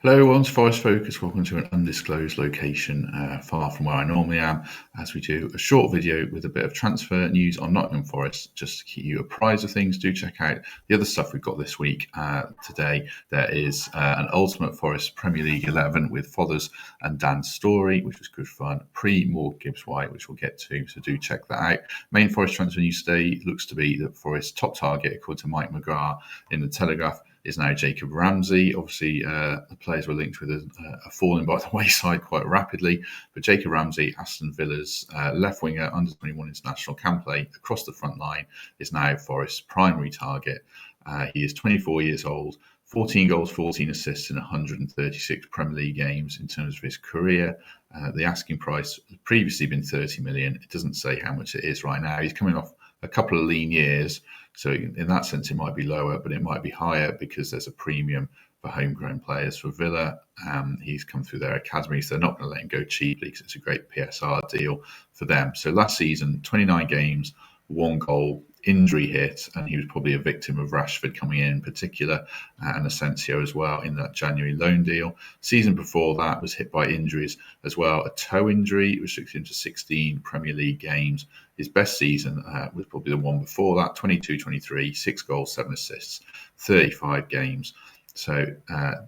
Hello everyone, it's Forest Focus. Welcome to an undisclosed location far from where I normally am, as we do a short video with a bit of transfer news on Nottingham Forest, just to keep you apprised of things. Do check out the other stuff we've got this week. Today there is an Ultimate Forest Premier League 11 with Fothers and Dan Story, which was good fun, pre-Morgan Gibbs-White, which we'll get to, so do check that out. Main Forest transfer news today looks to be that Forest's top target, according to Mike McGrath in the Telegraph, is now Jacob Ramsey. Obviously, the players were linked with a falling by the wayside quite rapidly. But Jacob Ramsey, Aston Villa's left winger, under 21 international, can play across the front line, is now Forest's primary target. He is 24 years old, 14 goals, 14 assists in 136 Premier League games in terms of his career. The asking price has previously been 30 million. It doesn't say how much it is right now. He's coming off a couple of lean years. So in that sense, it might be lower, but it might be higher because there's a premium for homegrown players for Villa. He's come through their academy, so they're not going to let him go cheaply because it's a great PSR deal for them. So last season, 29 games, 1 goal, injury hit, and he was probably a victim of Rashford coming in particular, and Asensio as well in that January loan deal. Season before that was hit by injuries as well, a toe injury, restricted him to 16 Premier League games. His best season was probably the one before that, 22-23, 6 goals, 7 assists, 35 games. So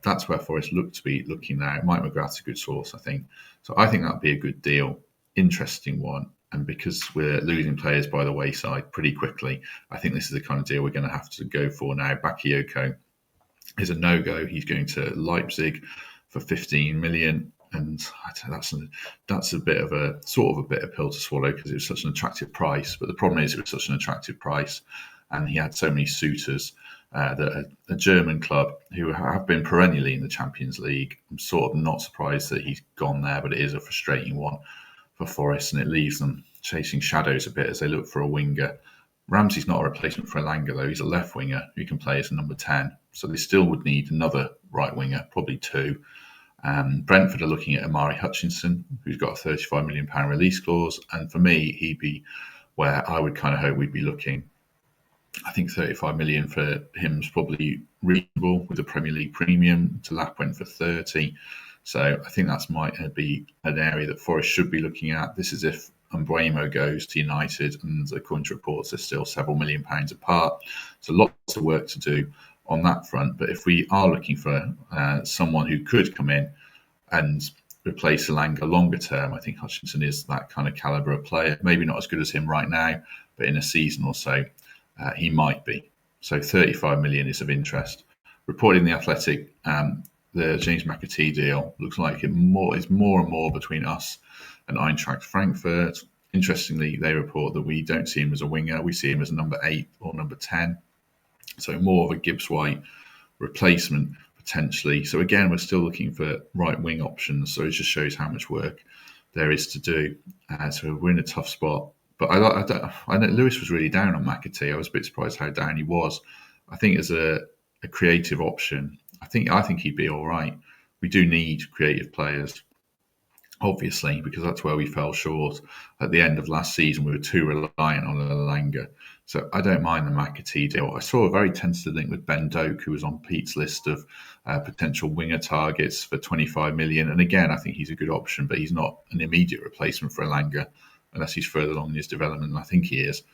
that's where Forest look to be looking now. Mike McGrath's a good source, I think. So I think that'd be a good deal, interesting one. And because we're losing players by the wayside pretty quickly, I think this is the kind of deal we're going to have to go for now. Bakayoko is a no-go. He's going to Leipzig for 15 million. And that's a bit of a sort of a bitter pill to swallow because it was such an attractive price. But the problem is it was such an attractive price, and he had so many suitors that a German club who have been perennially in the Champions League. I'm sort of not surprised that he's gone there, but it is a frustrating one for Forest, and it leaves them chasing shadows a bit as they look for a winger. Ramsey's not a replacement for Elanga, though. He's a left winger who can play as a number 10. So they still would need another right winger, probably 2. Brentford are looking at Omari Hutchinson, who's got a £35 million release clause. And for me, he'd be where I would kind of hope we'd be looking. I think 35 million for him is probably reasonable with the Premier League premium. Delap went for 30. So I think that might be an area that Forest should be looking at. This is if Mbeumo goes to United, and according to reports, they're still several £1 million apart. So lots of work to do on that front. But if we are looking for someone who could come in and replace Elanga longer term, I think Hutchinson is that kind of calibre of player. Maybe not as good as him right now, but in a season or so, he might be. So 35 million is of interest. Reporting The Athletic, the James McAtee deal looks like it's more and more between us and Eintracht Frankfurt. Interestingly, they report that we don't see him as a winger. We see him as a number 8 or number 10. So more of a Gibbs-White replacement potentially. So again, we're still looking for right wing options. So it just shows how much work there is to do. So we're in a tough spot. But I know Lewis was really down on McAtee. I was a bit surprised how down he was. I think as a creative option, I think he'd be all right. We do need creative players, obviously, because that's where we fell short at the end of last season. We were too reliant on Elanga. So I don't mind the McAtee deal. I saw a very tentative link with Ben Doak, who was on Pete's list of potential winger targets for 25 million. And again, I think he's a good option, but he's not an immediate replacement for Elanga unless he's further along in his development, and I think he is.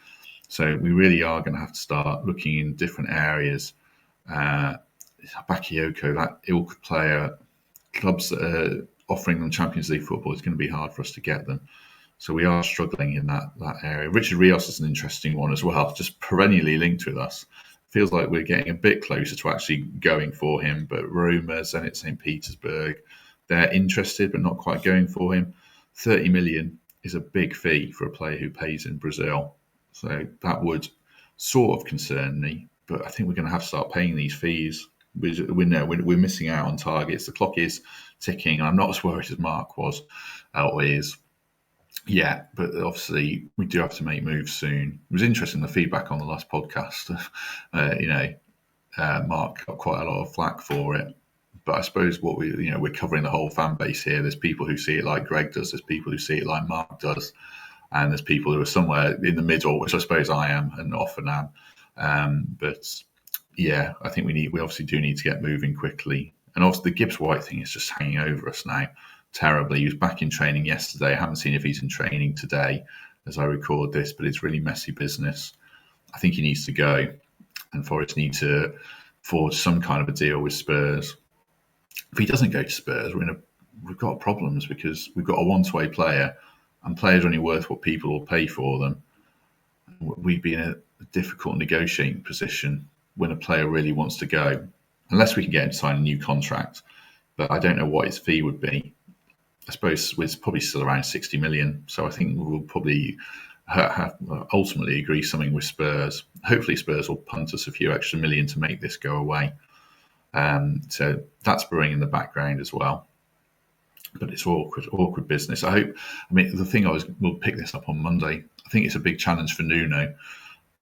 So we really are going to have to start looking in different areas. Bakayoko, that ilk player, clubs that are offering them Champions League football, it's going to be hard for us to get them. So we are struggling in that area. Richard Rios is an interesting one as well, just perennially linked with us. Feels like we're getting a bit closer to actually going for him, but Roma, Zenit St. Petersburg, they're interested but not quite going for him. 30 million is a big fee for a player who plays in Brazil. So that would sort of concern me, but I think we're going to have to start paying these fees. We're missing out on targets. The clock is ticking, and I'm not as worried as Mark was or is. Yeah, but obviously we do have to make moves soon. It was interesting, the feedback on the last podcast. Mark got quite a lot of flack for it. But I suppose we're covering the whole fan base here. There's people who see it like Greg does. There's people who see it like Mark does. And there's people who are somewhere in the middle, which I suppose I am and often am. But yeah, I think we obviously do need to get moving quickly. And also the Gibbs-White thing is just hanging over us now terribly. He was back in training yesterday. I haven't seen if he's in training today as I record this, but it's really messy business. I think he needs to go, and Forest need to forge some kind of a deal with Spurs. If he doesn't go to Spurs, we've got problems, because we've got a one-way player, and players are only worth what people will pay for them. We'd be in a difficult negotiating position when a player really wants to go, unless we can get him to sign a new contract. But I don't know what his fee would be. I suppose it's probably still around 60 million. So I think we'll probably have ultimately agree something with Spurs. Hopefully Spurs will punt us a few extra million to make this go away. So that's brewing in the background as well. But it's awkward business. We'll pick this up on Monday. I think it's a big challenge for Nuno,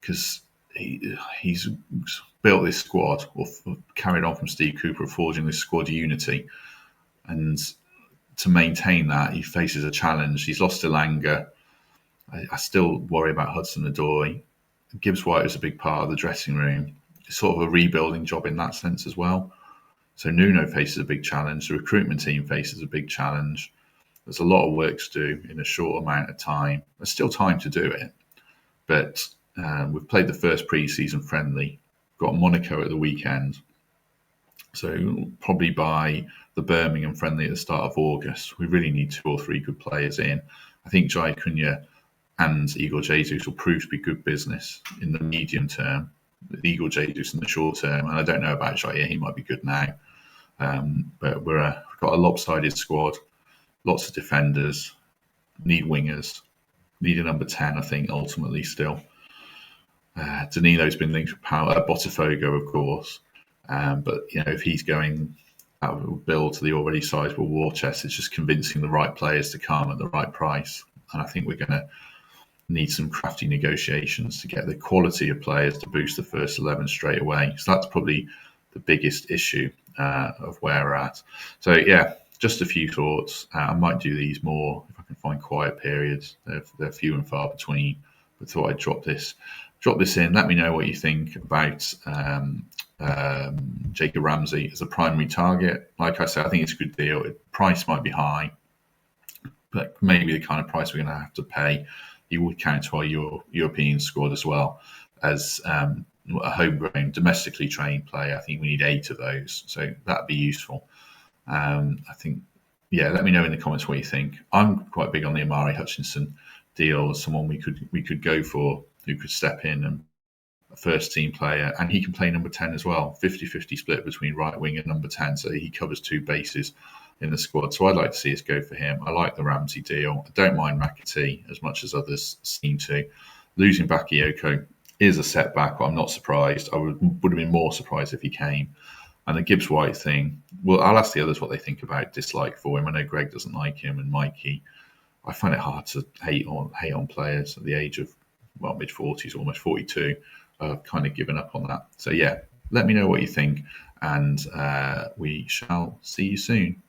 because he's built this squad, or carried on from Steve Cooper, forging this squad unity. And to maintain that, he faces a challenge. He's lost Elanga. I still worry about Hudson-Odoi. Gibbs-White was a big part of the dressing room. It's sort of a rebuilding job in that sense as well. So Nuno faces a big challenge. The recruitment team faces a big challenge. There's a lot of work to do in a short amount of time. There's still time to do it. But we've played the first pre-season friendly. Got Monaco at the weekend. So probably by the Birmingham friendly at the start of August, we really need 2 or 3 good players in. I think Jai Cunha and Igor Jesus will prove to be good business in the medium term. Igor Jesus in the short term, and I don't know about Jair, he might be good now. But we've got a lopsided squad, lots of defenders, need wingers, need a number 10, I think, ultimately still. Danilo's been linked with Botafogo, of course. But if he's going out of a bill to the already sizable war chest, it's just convincing the right players to come at the right price. And I think we're going to need some crafty negotiations to get the quality of players to boost the first 11 straight away. So that's probably the biggest issue of where we're at. So yeah, just a few thoughts. I might do these more if I can find quiet periods. They're few and far between, but thought I'd drop this in. Let me know what you think about Jacob Ramsey as a primary target. Like I said, I think it's a good deal. Price might be high, but maybe the kind of price we're going to have to pay. He would count to our European squad as well as a homegrown, domestically trained player. I think we need 8 of those, so that'd be useful. I think, let me know in the comments what you think. I'm quite big on the Omari Hutchinson deal as someone we could go for, who could step in and a first team player, and he can play number 10 as well. 50-50 split between right wing and number 10, so he covers 2 bases in the squad. So I'd like to see us go for him. I like the Ramsey deal. I don't mind McAtee as much as others seem to. Losing Bakayoko is a setback, but I'm not surprised. I would have been more surprised if he came. And the Gibbs-White thing, well, I'll ask the others what they think about dislike for him. I know Greg doesn't like him, and Mikey. I find it hard to hate on players at the age of mid-40s, almost 42. I've kind of given up on that. So yeah, let me know what you think, and we shall see you soon.